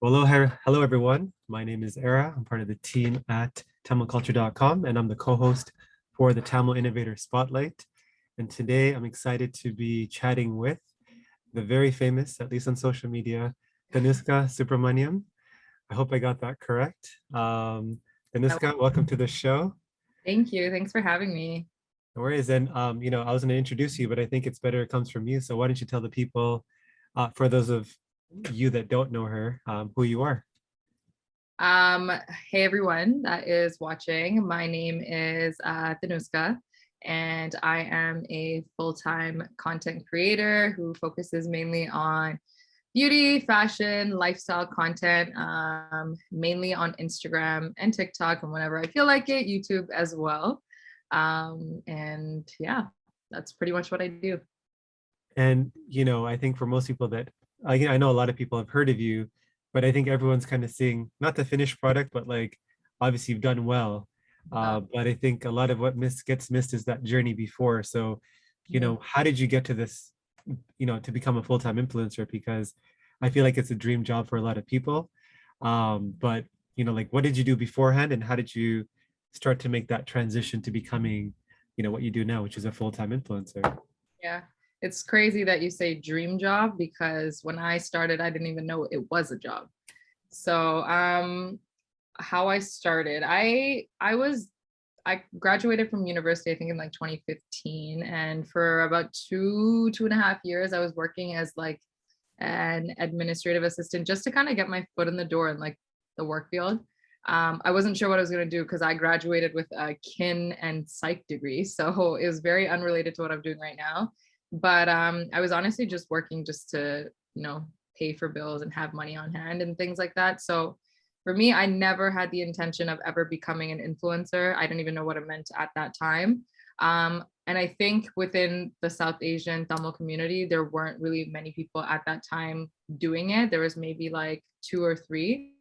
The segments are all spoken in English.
Well, hello everyone. My name is Era. I'm part of the team at tamilculture.com, and I'm the co-host for the Tamil Innovators Spotlight. And today I'm excited to be chatting with the very famous, at least on social media, Thanuska Subramaniam. I hope I got that correct. Thanuska, welcome to the show. Thank you. Thanks for having me. No worries. And I was going to introduce you, but I think it's better it comes from you. So why don't you tell the people, for those of you that don't know her, who you are? Um, hey everyone that is watching. My name is Thanuska, and I am a full-time content creator who focuses mainly on beauty, fashion, lifestyle content, mainly on Instagram and TikTok, and whenever I feel like it, YouTube as well. And yeah, that's pretty much what I do. And, I think for most people that, I know a lot of people have heard of you, but I think everyone's kind of seeing not the finished product, but like, obviously you've done well. But I think a lot of what gets missed is that journey before. So, how did you get to this, to become a full-time influencer? Because I feel like it's a dream job for a lot of people. But, like, what did you do beforehand, and how did you start to make that transition to becoming, what you do now, which is a full-time influencer? Yeah. It's crazy that you say dream job because when I started, I didn't even know it was a job. So, how I started, I graduated from university, I think in like 2015. And for about two and a half years, I was working as like an administrative assistant just to kind of get my foot in the door in like the work field. I wasn't sure what I was going to do because I graduated with a kin and psych degree. So it was very unrelated to what I'm doing right now. But I was honestly just working just to, pay for bills and have money on hand and things like that. So for me, I never had the intention of ever becoming an influencer. I didn't even know what it meant at that time. And I think within the South Asian Tamil community, there weren't really many people at that time doing it. There was maybe like two or three.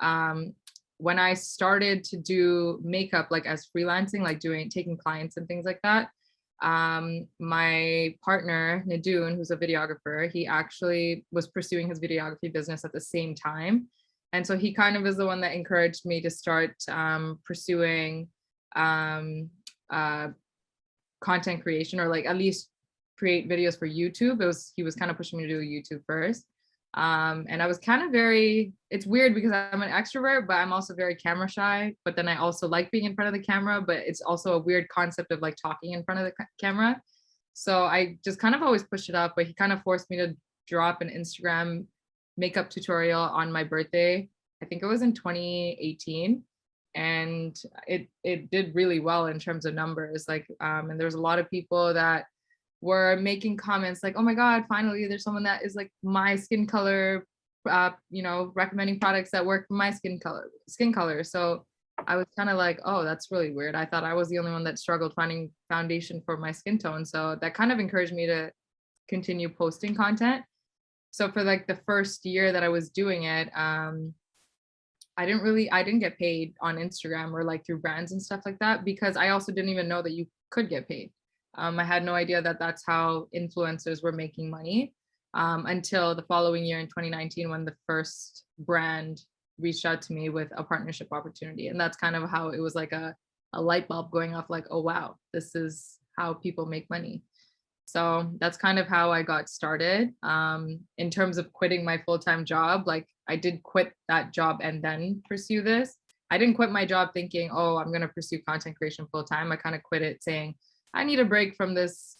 Um, when I started to do makeup, like as freelancing, like taking clients and things like that, my partner Nadoon, who's a videographer, he actually was pursuing his videography business at the same time, and so he kind of is the one that encouraged me to start pursuing um, uh, content creation, or like at least create videos for YouTube. He was kind of pushing me to do YouTube first. And I was kind of it's weird because I'm an extrovert, but I'm also very camera shy. But then I also like being in front of the camera, but it's also a weird concept of like talking in front of the camera. So I just kind of always pushed it up, but he kind of forced me to drop an Instagram makeup tutorial on my birthday. I think it was in 2018. And it did really well in terms of numbers. Like, and there's a lot of people that were making comments like, oh my God, finally there's someone that is like my skin color, recommending products that work for my skin color. So I was kind of like, oh, that's really weird. I thought I was the only one that struggled finding foundation for my skin tone. So that kind of encouraged me to continue posting content. So for like the first year that I was doing it, I didn't get paid on Instagram or like through brands and stuff like that, because I also didn't even know that you could get paid. I had no idea that that's how influencers were making money, until the following year in 2019, when the first brand reached out to me with a partnership opportunity. And that's kind of how it was like a light bulb going off, like, oh, wow, this is how people make money. So that's kind of how I got started. In terms of quitting my full-time job, like I did quit that job and then pursue this. I didn't quit my job thinking, oh, I'm going to pursue content creation full-time. I kind of quit it saying, I need a break from this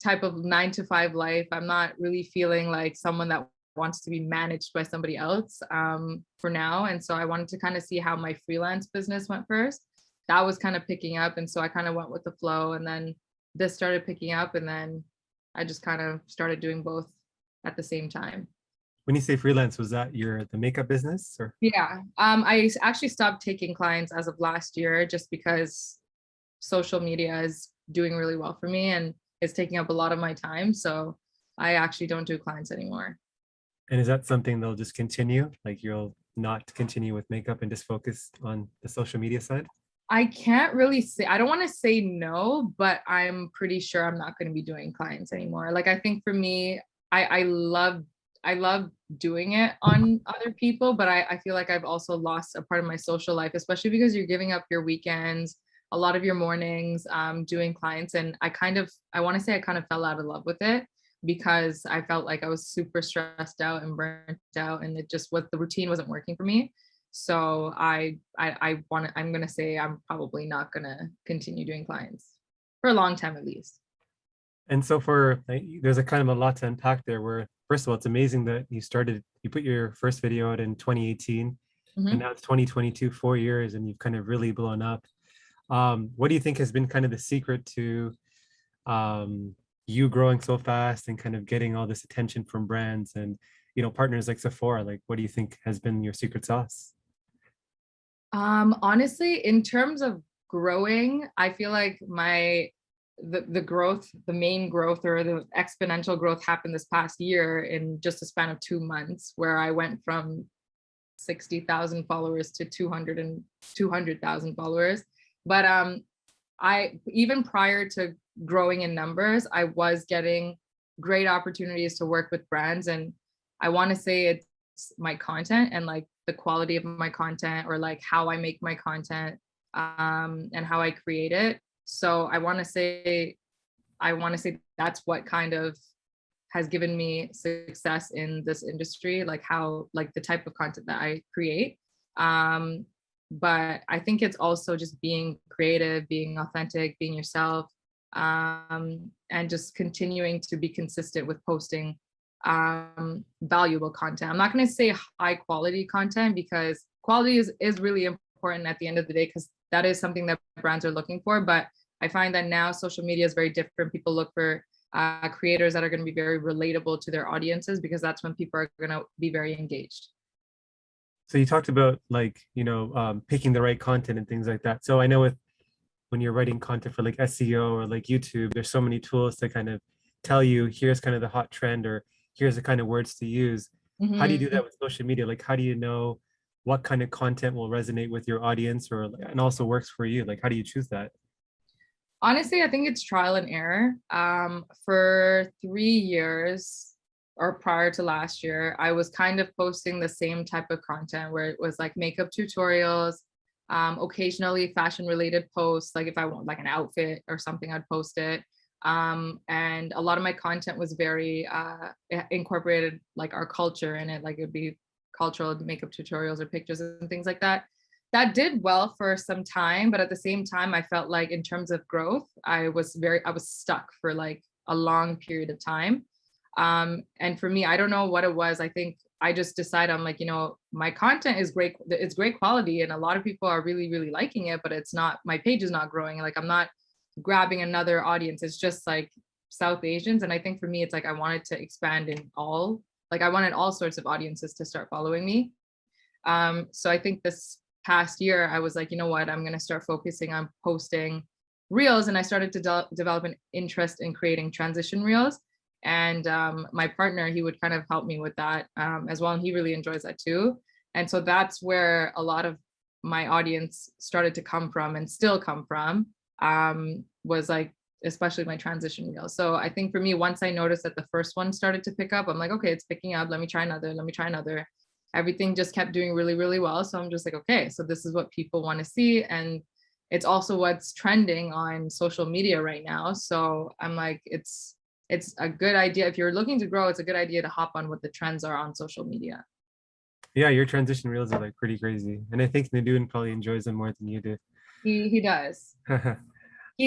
type of 9 to 5 life. I'm not really feeling like someone that wants to be managed by somebody else for now. And so I wanted to kind of see how my freelance business went first. That was kind of picking up. And so I kind of went with the flow, and then this started picking up, and then I just kind of started doing both at the same time. When you say freelance, was that the makeup business, or? Yeah. I actually stopped taking clients as of last year just because social media is doing really well for me and it's taking up a lot of my time. So I actually don't do clients anymore. And is that something they'll just continue? Like you'll not continue with makeup and just focus on the social media side? I can't really say, I don't want to say no, but I'm pretty sure I'm not going to be doing clients anymore. Like, I think for me, I love I love doing it on other people, but I feel like I've also lost a part of my social life, especially because you're giving up your weekends, a lot of your mornings, doing clients. And I want to say I kind of fell out of love with it because I felt like I was super stressed out and burnt out, and it just what the routine wasn't working for me. So I'm gonna say I'm probably not gonna continue doing clients for a long time at least. And so there's a kind of a lot to unpack there where, first of all, it's amazing that you put your first video out in 2018 and Mhm. now it's 2022, 4 years, and you've kind of really blown up. What do you think has been kind of the secret to um, you growing so fast and kind of getting all this attention from brands and, partners like Sephora? Like, what do you think has been your secret sauce? Honestly, in terms of growing, I feel like the growth, the main growth or the exponential growth happened this past year in just a span of 2 months, where I went from 60,000 followers to 200,000 followers. But I even prior to growing in numbers, I was getting great opportunities to work with brands. And I want to say it's my content and like the quality of my content, or like how I make my content, and how I create it. So I want to say that's what kind of has given me success in this industry, like how, like the type of content that I create. Um, but I think it's also just being creative, being authentic, being yourself, and just continuing to be consistent with posting valuable content. I'm not going to say high quality content, because quality is really important at the end of the day, because that is something that brands are looking for. But I find that now social media is very different. People look for creators that are going to be very relatable to their audiences, because that's when people are going to be very engaged. So you talked about like, picking the right content and things like that. So I know when you're writing content for like SEO or like YouTube, there's so many tools to kind of tell you here's kind of the hot trend or here's the kind of words to use. How do you do that Mhm. with social media? Like, how do you know what kind of content will resonate with your audience or and also works for you? Like, how do you choose that? Honestly, I think it's trial and error. For 3 years or prior to last year, I was kind of posting the same type of content where it was like makeup tutorials, occasionally fashion related posts. Like if I want like an outfit or something, I'd post it. And a lot of my content was very incorporated like our culture in it. Like it'd be cultural makeup tutorials or pictures and things like that. That did well for some time, but at the same time I felt like in terms of growth I was stuck for like a long period of time. And for me, I don't know what it was. I think I just decided, I'm like, my content is great, it's great quality, and a lot of people are really really liking it, but it's not, my page is not growing. Like I'm not grabbing another audience. It's just like South Asians. And I think for me it's like I wanted to expand in all, like I wanted all sorts of audiences to start following me. So I think this past year, I was like, you know what, I'm going to start focusing on posting reels. And I started to develop an interest in creating transition reels. And my partner, he would kind of help me with that as well. And he really enjoys that too. And so that's where a lot of my audience started to come from and still come from, was like, especially my transition reels. So I think for me, once I noticed that the first one started to pick up, I'm like, okay, it's picking up. Let me try another. Let me try another. Everything just kept doing really really well, so I'm just like, okay, so this is what people want to see, and it's also what's trending on social media right now. So I'm like, it's a good idea if you're looking to grow. It's a good idea to hop on what the trends are on social media. Yeah, your transition reels are like pretty crazy. And I think Nadoon probably enjoys them more than you do. He does. I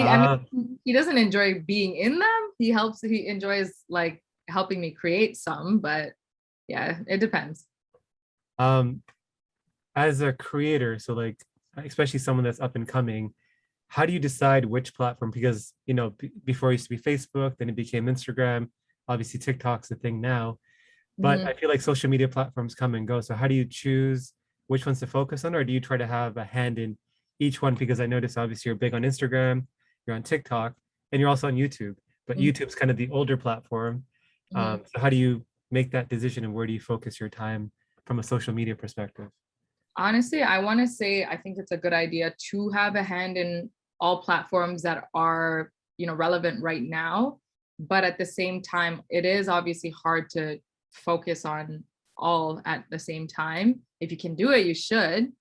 uh, mean, he doesn't enjoy being in them. He enjoys like helping me create some, but yeah, it depends. um, as a creator, so like especially someone that's up and coming, how do you decide which platform? Because before it used to be Facebook, then it became Instagram. Obviously, TikTok's the thing now, but Mhm. I feel like social media platforms come and go. So how do you choose which ones to focus on, or do you try to have a hand in each one? Because I notice obviously you're big on Instagram, you're on TikTok, and you're also on YouTube. But Mhm. YouTube's kind of the older platform. Mhm. So how do you make that decision, and where do you focus your time from a social media perspective? Honestly, I want to say I think it's a good idea to have a hand in all platforms that are, relevant right now. But at the same time, it is obviously hard to focus on all at the same time. If you can do it, you should,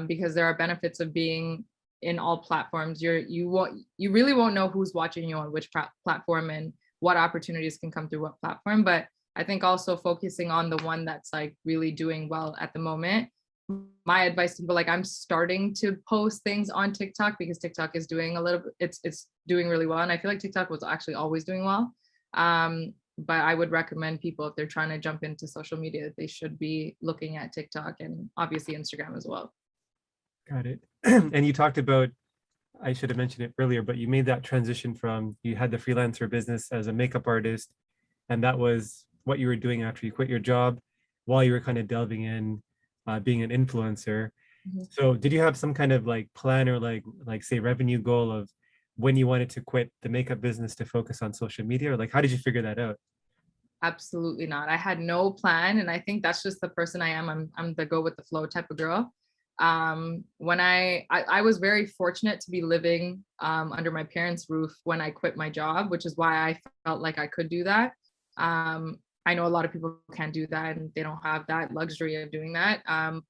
because there are benefits of being in all platforms. You really won't know who's watching you on which platform and what opportunities can come through what platform. But I think also focusing on the one that's like really doing well at the moment. My advice to people, like, I'm starting to post things on TikTok because TikTok is doing a little bit, it's doing really well. And I feel like TikTok was actually always doing well. But I would recommend people, if they're trying to jump into social media, they should be looking at TikTok and obviously Instagram as well. Got it. And you talked about, I should have mentioned it earlier, but you made that transition from, you had the freelancer business as a makeup artist, and that was what you were doing after you quit your job while you were kind of delving in being an influencer. Mhm. So did you have some kind of like plan or like say revenue goal of when you wanted to quit the makeup business to focus on social media, or like how did you figure that out? Absolutely not. I had no plan, and I think that's just the person I am. I'm the go with the flow type of girl. When I was very fortunate to be living under my parents' roof when I quit my job, which is why I felt like I could do that. I know a lot of people can't do that and they don't have that luxury of doing that.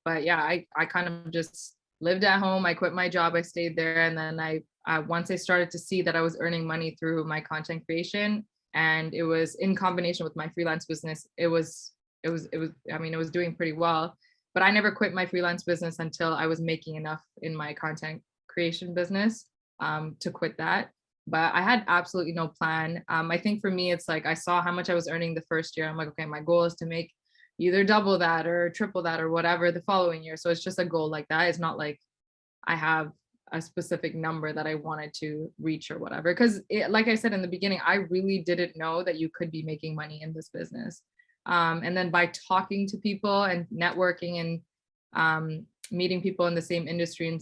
But yeah, I kind of just lived at home. I quit my job, I stayed there, and then once I started to see that I was earning money through my content creation, and it was in combination with my freelance business, I mean, it was doing pretty well. But I never quit my freelance business until I was making enough in my content creation business to quit that. But I had absolutely no plan. I think for me, it's like I saw how much I was earning the first year. I'm like, okay, my goal is to make either double that or triple that or whatever the following year. So it's just a goal like that. It's not like I have a specific number that I wanted to reach or whatever. Because like I said in the beginning, I really didn't know that you could be making money in this business. And then by talking to people and networking and meeting people in the same industry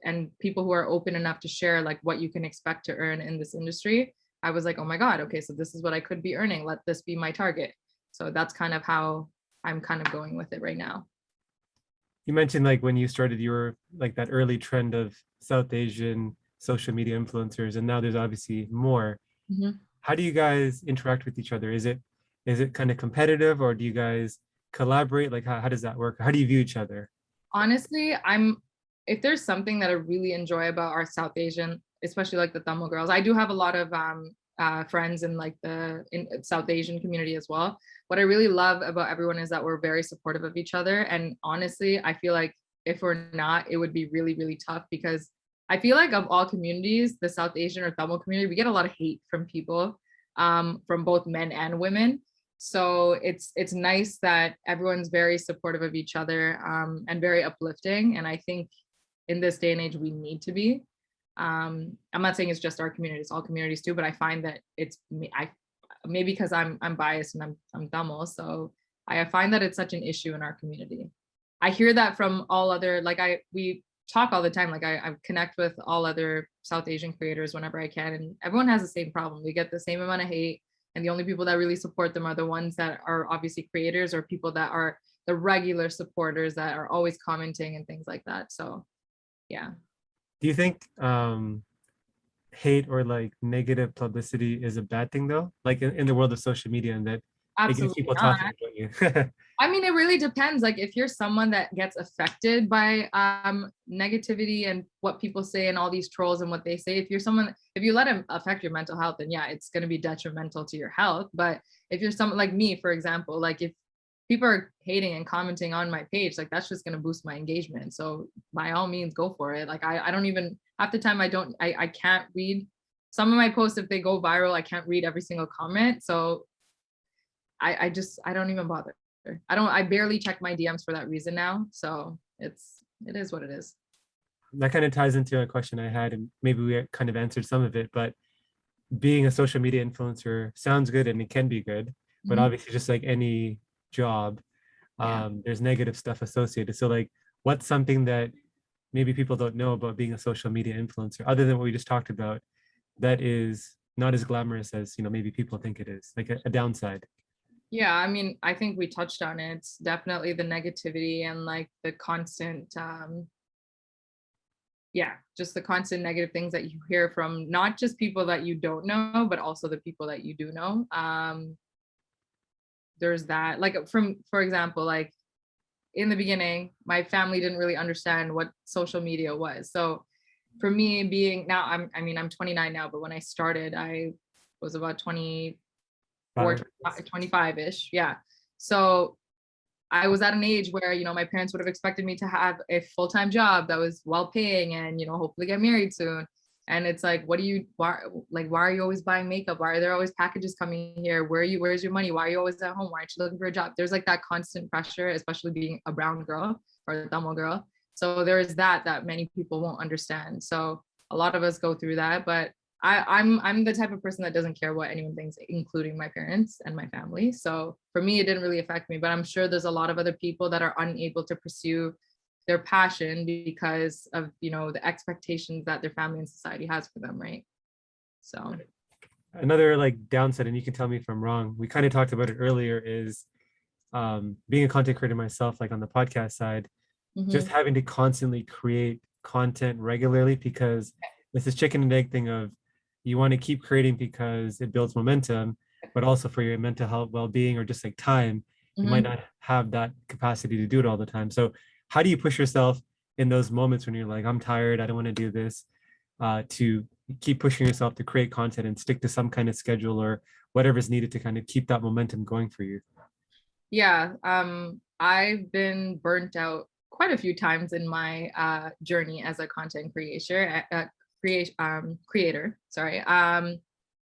and people who are open enough to share like what you can expect to earn in this industry, I was like, oh my God, okay, so this is what I could be earning. Let this be my target. So that's kind of how I'm kind of going with it right now. You mentioned like when you started, you were like that early trend of South Asian social media influencers, and now there's obviously more. Mhm. How do you guys interact with each other? Is it kind of competitive, or do you guys collaborate? Like how does that work? How do you view each other? Honestly, if there's something that I really enjoy about our South Asian, especially like the Tamil girls, I do have a lot of friends in like in South Asian community as well. What I really love about everyone is that we're very supportive of each other. And honestly, I feel like if we're not, it would be really, really tough because I feel like of all communities, the South Asian or Tamil community, we get a lot of hate from people, from both men and women. So it's nice that everyone's very supportive of each other, and very uplifting. And I think in this day and age, we need to be. I'm not saying it's just our community; it's all communities too. But I find that it's me. I maybe because I'm biased and I'm Tamil, so I find that it's such an issue in our community. I hear that from all other we talk all the time. Like I connect with all other South Asian creators whenever I can, and everyone has the same problem. They get the same amount of hate, and the only people that really support them are the ones that are obviously creators or people that are the regular supporters that are always commenting and things like that. So yeah. Do you think hate or like negative publicity is a bad thing though? Like in the world of social media, and that it gets Absolutely people talking not. about you. I mean, it really depends. Like if you're someone that gets affected by negativity and what people say and all these trolls and what they say, if you let it affect your mental health, then yeah, it's going to be detrimental to your health. But if you're someone like me, for example, like if people are hating and commenting on my page, like that's just going to boost my engagement. So by all means, go for it. Like I don't even, half the time I can't read some of my posts. If they go viral, I can't read every single comment. So I don't even bother. I barely check my DMs for that reason now. So it is what it is. That kind of ties into a question I had, and maybe we kind of answered some of it, but being a social media influencer sounds good and it can be good, but Mhm. obviously just like any job, Yeah. there's negative stuff associated. So like what's something that maybe people don't know about being a social media influencer other than what we just talked about that is not as glamorous as maybe people think it is, like a downside? Yeah, I mean, I think we touched on it. It's definitely the negativity and like the constant yeah, just the constant negative things that you hear from not just people that you don't know, but also the people that you do know. there's that. Like for example, like in the beginning, my family didn't really understand what social media was. So for me being now, I'm 29 now, but when I started, I was about 24, 25-ish. Yeah. So I was at an age where, my parents would have expected me to have a full-time job that was well paying and, hopefully get married soon. And it's like, why are you always buying makeup? Why are there always packages coming here? Where's your money? Why are you always at home? Why aren't you looking for a job? There's like that constant pressure, especially being a brown girl or a Tamil girl. So there is that many people won't understand. So a lot of us go through that, but I'm the type of person that doesn't care what anyone thinks, including my parents and my family. So for me, it didn't really affect me, but I'm sure there's a lot of other people that are unable to pursue their passion because of, the expectations that their family and society has for them, right? So another like downside, and you can tell me if I'm wrong, we kind of talked about it earlier, is being a content creator myself, like on the podcast side, just having to constantly create content regularly, because it's this chicken and egg thing of you want to keep creating because it builds momentum, but also for your mental health, well-being, or just like time, you might not have that capacity to do it all the time. So how do you push yourself in those moments when you're like, I'm tired, I don't want to do this, to keep pushing yourself to create content and stick to some kind of schedule or whatever is needed to kind of keep that momentum going for you? Yeah, I've been burnt out quite a few times in my journey as a content creator. Sorry.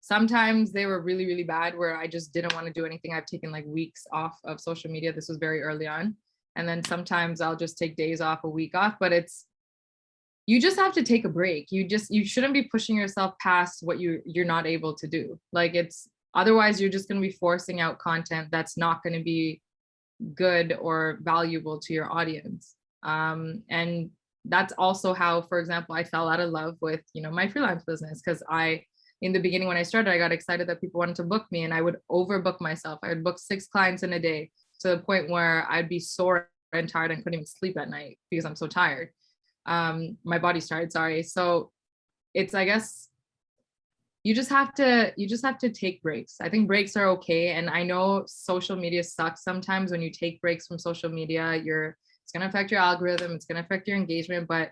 Sometimes they were really, really bad where I just didn't want to do anything. I've taken like weeks off of social media. This was very early on. And then sometimes I'll just take days off, a week off, but you just have to take a break. You shouldn't be pushing yourself past what you're not able to do. Like otherwise you're just going to be forcing out content that's not going to be good or valuable to your audience. And that's also how, for example, I fell out of love with, my freelance business. Cause in the beginning, when I started, I got excited that people wanted to book me and I would overbook myself. I would book 6 clients in a day to the point where I'd be sore and tired and couldn't even sleep at night because I'm so tired. My body's tired, sorry. So I guess you just have to take breaks. I think breaks are okay. And I know social media sucks sometimes. When you take breaks from social media, it's going to affect your algorithm. It's going to affect your engagement, but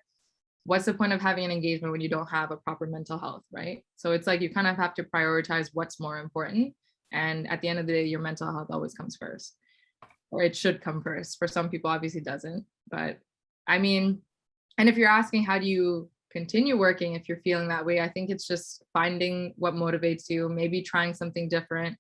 what's the point of having an engagement when you don't have a proper mental health, right? So it's like you kind of have to prioritize what's more important. And at the end of the day, your mental health always comes first, or it should come first. For some people, obviously doesn't. But I mean, and if you're asking how do you continue working if you're feeling that way, I think it's just finding what motivates you, maybe trying something different.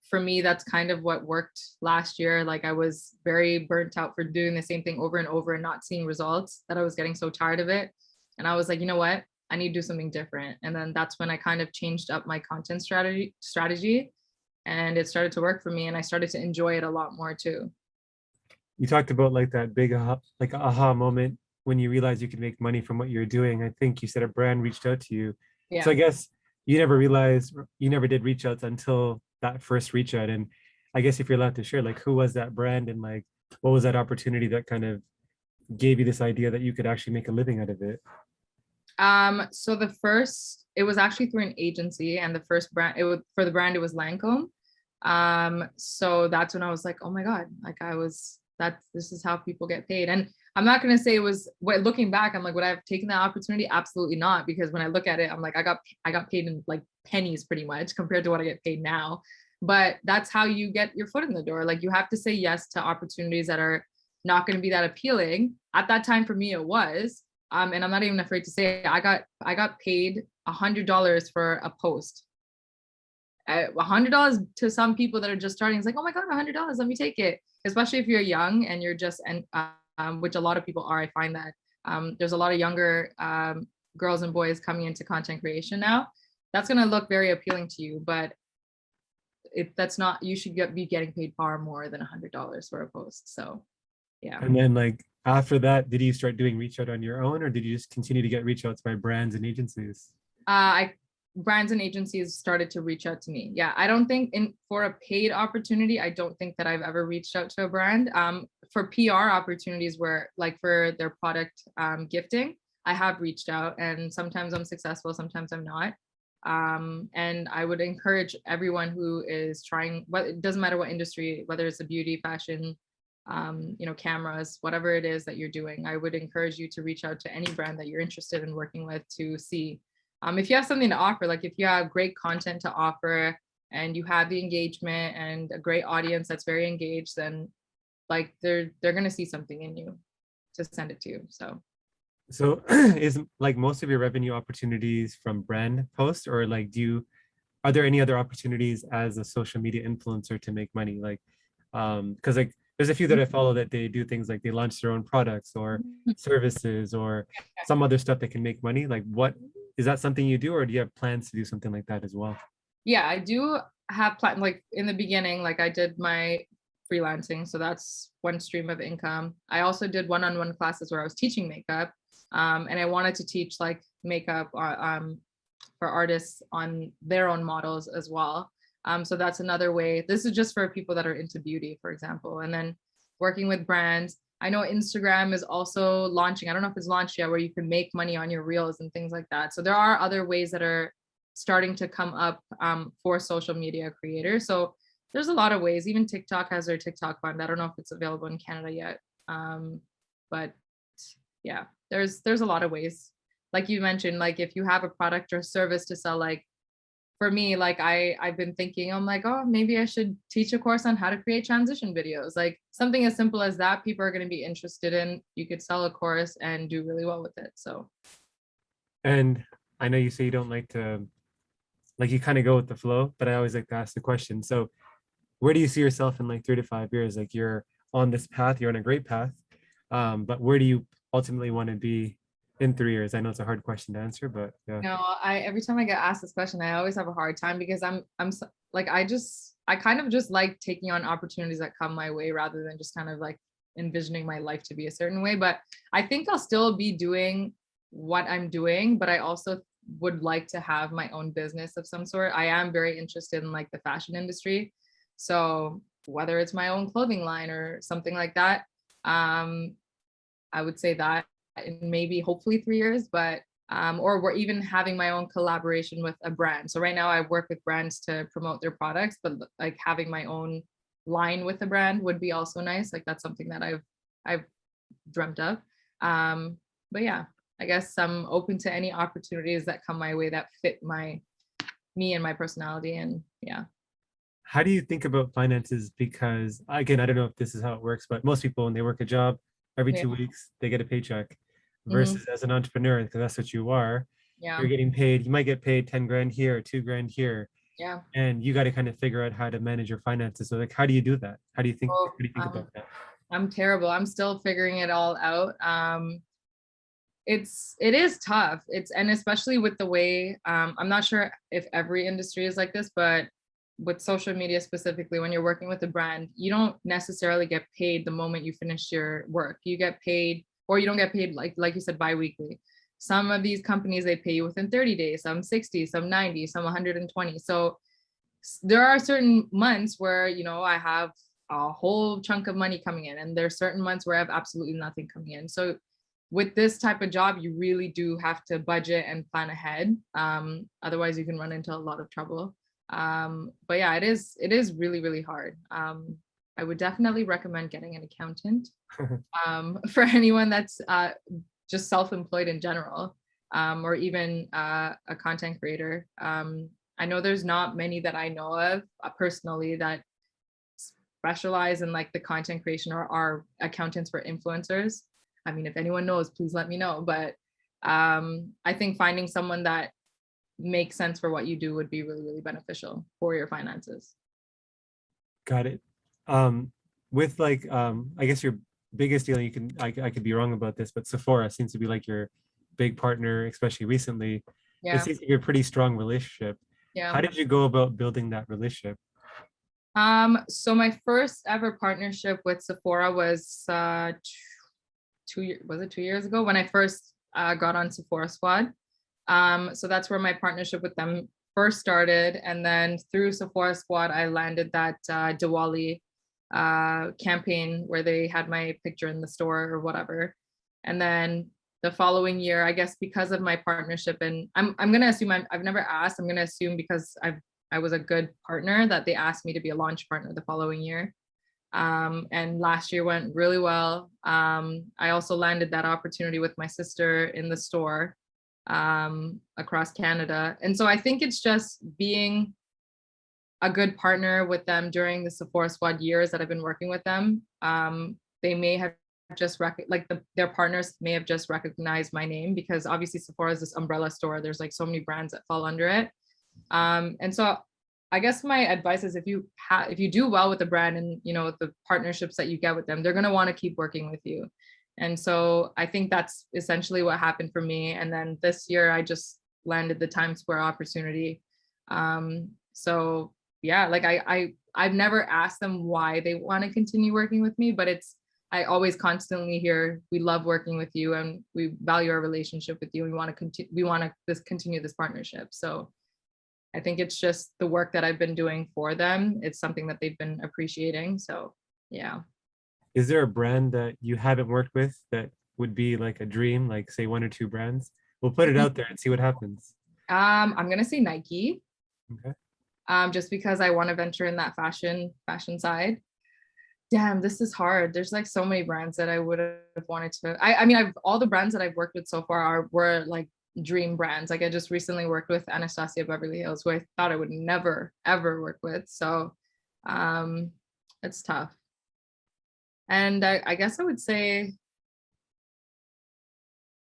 For me, that's kind of what worked last year. Like I was very burnt out for doing the same thing over and over and not seeing results, that I was getting so tired of it. And I was like, you know what? I need to do something different. And then that's when I kind of changed up my content strategy and it started to work for me. And I started to enjoy it a lot more too. You talked about like that big aha moment when you realize you can make money from what you're doing. I think you said a brand reached out to you. Yeah. So I guess you never did reach out until that first reach out. And I guess if you're allowed to share, like who was that brand and like what was that opportunity that kind of gave you this idea that you could actually make a living out of it? So it was actually through an agency, and the first brand, it was Lancome. So that's when I was like, oh my God, like this is how people get paid. And I'm not going to say looking back, I'm like, would I have taken that opportunity? Absolutely not. Because when I look at it, I'm like, I got paid in like pennies pretty much compared to what I get paid now. But that's how you get your foot in the door. Like you have to say yes to opportunities that are not going to be that appealing. At that time for me, it was, and I'm not even afraid to say it, I got paid $100 for a post. $100 to some people that are just starting, it's like, oh my God, $100, let me take it. Especially if you're young and you're just, which a lot of people are. I find that there's a lot of younger girls and boys coming into content creation now. That's going to look very appealing to you, but that's not, you should be getting paid far more than $100 for a post. So yeah. And then like after that, did you start doing reach out on your own, or did you just continue to get reach outs by brands and agencies? Brands and agencies started to reach out to me. Yeah, I don't think for a paid opportunity, I don't think that I've ever reached out to a brand. For PR opportunities where like for their product gifting, I have reached out, and sometimes I'm successful, sometimes I'm not. And I would encourage everyone who is trying, what it doesn't matter what industry, whether it's a beauty, fashion, cameras, whatever it is that you're doing, I would encourage you to reach out to any brand that you're interested in working with to see if you have something to offer. Like if you have great content to offer and you have the engagement and a great audience that's very engaged, then like they're gonna see something in you to send it to you. So is like most of your revenue opportunities from brand posts, or like are there any other opportunities as a social media influencer to make money? Like, because like there's a few that I follow that they do things like they launch their own products or services or some other stuff that can make money. Like, what is that something you do, or do you have plans to do something like that as well? Yeah, I do have plan, like in the beginning, like I did my freelancing, so that's one stream of income. I also did one-on-one classes where I was teaching makeup, and I wanted to teach like makeup for artists on their own models as well. So that's another way. This is just for people that are into beauty, for example. And then working with brands. I know Instagram is also launching. I don't know if it's launched yet, where you can make money on your reels and things like that. So there are other ways that are starting to come up for social media creators. So there's a lot of ways. Even TikTok has their TikTok fund. I don't know if it's available in Canada yet, but yeah, there's a lot of ways. Like you mentioned, like if you have a product or service to sell, like for me, like I've been thinking, I'm like, oh, maybe I should teach a course on how to create transition videos. Like something as simple as that, people are going to be interested in. You could sell a course and do really well with it. So. And I know you say you don't like to, like you kind of go with the flow, but I always like to ask the question. So where do you see yourself in like 3 to 5 years? Like you're on this path, you're on a great path, but where do you ultimately want to be in 3 years? I know it's a hard question to answer, but yeah. No, I every time I get asked this question, I always have a hard time because like I kind of just like taking on opportunities that come my way rather than just kind of like envisioning my life to be a certain way. But I think I'll still be doing what I'm doing, but I also would like to have my own business of some sort. I am very interested in like the fashion industry. So whether it's my own clothing line or something like that, I would say that in maybe hopefully 3 years, but or we're even having my own collaboration with a brand. So right now I work with brands to promote their products, but like having my own line with a brand would be also nice. Like that's something that I've dreamt of. But yeah, I guess I'm open to any opportunities that come my way that fit me and my personality. And yeah. How do you think about finances? Because again, I don't know if this is how it works, but most people when they work a job, every Yeah. 2 weeks they get a paycheck. Hmm. Versus as an entrepreneur, because that's what you are, Yeah. you're getting paid, you might get paid 10 grand here, 2 grand here, Yeah. and you got to kind of figure out how to manage your finances. So like, how do you do that? How Well, do you think about that? I'm terrible. I'm still figuring it all out. It is tough. And especially with the way, I'm not sure if every industry is like this, but with social media specifically, when you're working with a brand, you don't necessarily get paid the moment you finish your work. You get paid, or you don't get paid like you said, bi-weekly. Some of these companies, they pay you within 30 days, some 60, some 90, some 120. So there are certain months where, I have a whole chunk of money coming in, and there's certain months where I have absolutely nothing coming in. So with this type of job, you really do have to budget and plan ahead. Otherwise you can run into a lot of trouble. But yeah, it is really, really hard. I would definitely recommend getting an accountant for anyone that's just self-employed in general, or even a content creator. I know there's not many that I know of personally that specialize in like the content creation or are accountants for influencers. I mean, if anyone knows, please let me know. But I think finding someone that makes sense for what you do would be really, really beneficial for your finances. Got it. With like, I guess your biggest deal, I could be wrong about this, but Sephora seems to be like your big partner, especially recently. It Yeah. seems to be a pretty strong relationship. Yeah. How did you go about building that relationship? So my first ever partnership with Sephora was 2 years ago when I first got on Sephora Squad. So that's where my partnership with them first started. And then through Sephora Squad, I landed that Diwali campaign where they had my picture in the store or whatever. And then the following year, I guess because of my partnership, and I'm gonna assume I've never asked. I'm gonna assume because I was a good partner that they asked me to be a launch partner the following year. And last year went really well. I also landed that opportunity with my sister in the store across Canada. And so I think it's just being a good partner with them during the Sephora Squad years that I've been working with them. They may have just their partners may have just recognized my name, because obviously Sephora is this umbrella store. There's like so many brands that fall under it. And so I guess my advice is if you do well with the brand and, you know, the partnerships that you get with them, they're going to want to keep working with you. And so I think that's essentially what happened for me. And then this year I just landed the Times Square opportunity. So yeah, like I've never asked them why they want to continue working with me, but I always constantly hear, we love working with you and we value our relationship with you. And we want to continue this partnership. So I think it's just the work that I've been doing for them. It's something that they've been appreciating. So yeah. Is there a brand that you haven't worked with that would be like a dream, like say 1 or 2 brands? We'll put it out there and see what happens. I'm gonna say Nike. Okay. Just because I want to venture in that fashion side. Damn, this is hard. There's like so many brands that I would have wanted to. I mean, all the brands that I've worked with so far were like dream brands. Like I just recently worked with Anastasia Beverly Hills, who I thought I would never ever work with. So it's tough. And I guess I would say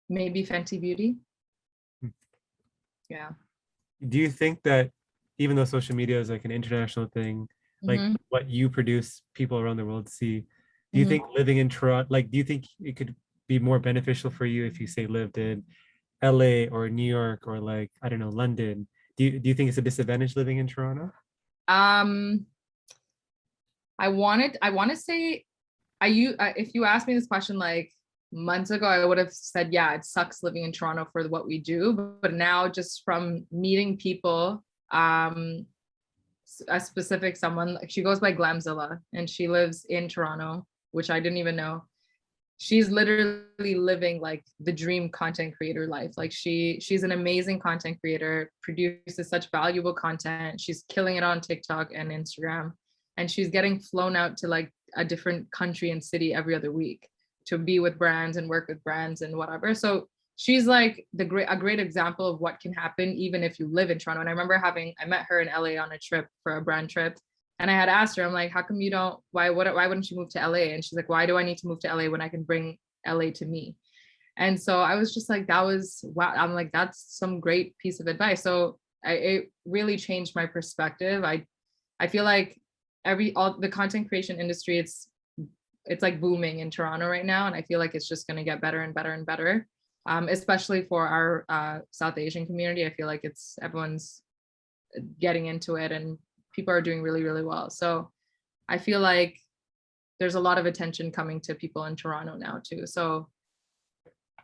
maybe Fenty Beauty. Yeah. Do you think that even though social media is like an international thing, like what you produce, people around the world see, do you think living in Toronto, like, do you think it could be more beneficial for you if you say lived in LA or New York or like, I don't know, London? Do you think it's a disadvantage living in Toronto? I want to say, if you asked me this question like months ago, I would have said, yeah, it sucks living in Toronto for what we do. But now just from meeting people, a specific someone, she goes by Glamzilla and she lives in Toronto, which I didn't even know. She's literally living like the dream content creator life. Like she's an amazing content creator, produces such valuable content. She's killing it on TikTok and Instagram. And she's getting flown out to like a different country and city every other week to be with brands and work with brands and whatever. So she's like a great example of what can happen even if you live in Toronto. And I remember I met her in LA on a trip for a brand trip. And I had asked her, I'm like, how come you don't, why wouldn't you move to LA? And she's like, why do I need to move to LA when I can bring LA to me? And so I was just like, that was, wow. I'm like, that's some great piece of advice. So it really changed my perspective. I feel like all the content creation industry, it's like booming in Toronto right now. And I feel like it's just going to get better and better and better. Especially for our South Asian community. I feel like everyone's getting into it and people are doing really, really well. So I feel like there's a lot of attention coming to people in Toronto now too. So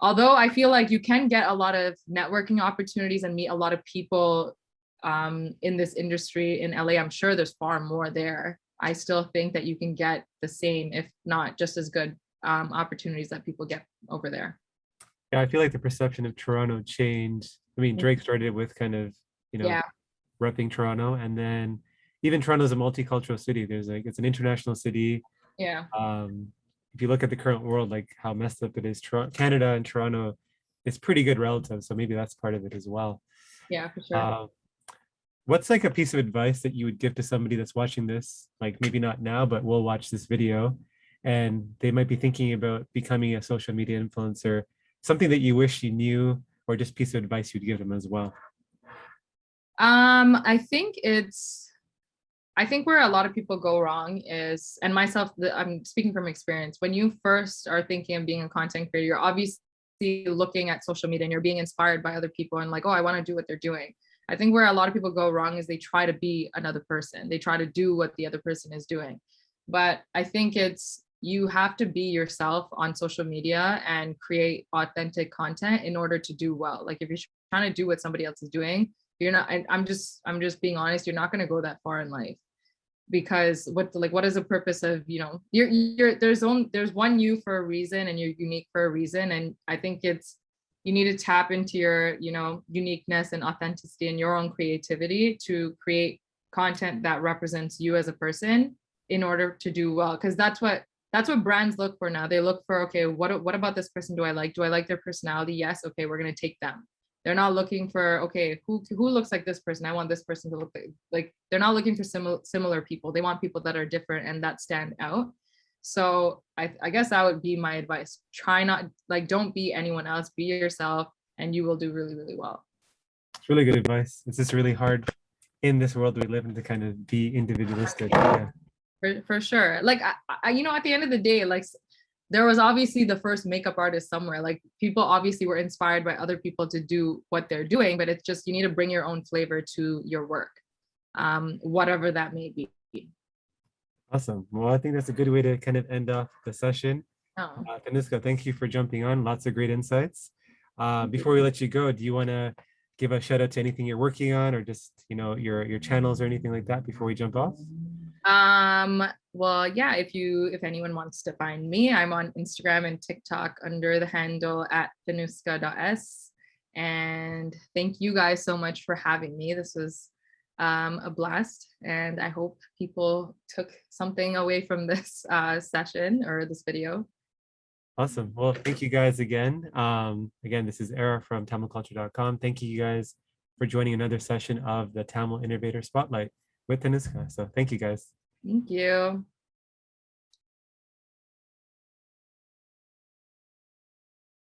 although I feel like you can get a lot of networking opportunities and meet a lot of people in this industry in LA, I'm sure there's far more there. I still think that you can get the same, if not just as good opportunities that people get over there. Yeah, I feel like the perception of Toronto changed. I mean, Drake started with kind of, repping Toronto, and then even Toronto is a multicultural city. There's like, it's an international city. Yeah. If you look at the current world, like how messed up it is, Canada and Toronto, it's pretty good relative. So maybe that's part of it as well. Yeah, for sure. What's like a piece of advice that you would give to somebody that's watching this, like maybe not now, but will watch this video and they might be thinking about becoming a social media influencer, something that you wish you knew, or just piece of advice you'd give them as well? I think where a lot of people go wrong is, and myself, I'm speaking from experience, when you first are thinking of being a content creator, you're obviously looking at social media and you're being inspired by other people and like, oh, I want to do what they're doing. I think where a lot of people go wrong is they try to be another person. They try to do what the other person is doing. But I think you have to be yourself on social media and create authentic content in order to do well. Like if you're trying to do what somebody else is doing, you're not, I'm just being honest, you're not going to go that far in life, because what is the purpose of, there's one you for a reason and you're unique for a reason. And I think it's you need to tap into your, you know, uniqueness and authenticity and your own creativity to create content that represents you as a person in order to do well. Because that's what brands look for now. They look for, okay, what about this person do I like? Do I like their personality? Yes. Okay, we're gonna take them. They're not looking for, okay, who looks like this person? I want this person to look like they're not looking for similar people. They want people that are different and that stand out. So I guess that would be my advice. Try not, like, don't be anyone else, be yourself, and you will do really, really well. It's really good advice. It's just really hard in this world we live in to kind of be individualistic. Yeah. For sure. Like you know, at the end of the day, like there was obviously the first makeup artist somewhere. Like people obviously were inspired by other people to do what they're doing, but it's just, you need to bring your own flavor to your work, whatever that may be. Awesome. Well, I think that's a good way to kind of end off the session. Oh. Thanuska, thank you for jumping on. Lots of great insights. Before we let you go, do you want to give a shout out to anything you're working on, or just, you know, your channels or anything like that before we jump off? Well, yeah, if anyone wants to find me, I'm on Instagram and TikTok under the handle at thanuska.s. And thank you guys so much for having me. This was a blast, and I hope people took something away from this session or this video. Awesome. Well, thank you guys again. Again, this is Era from tamilculture.com. Thank you guys for joining another session of the Tamil Innovator Spotlight with Thanuska. So thank you guys. Thank you.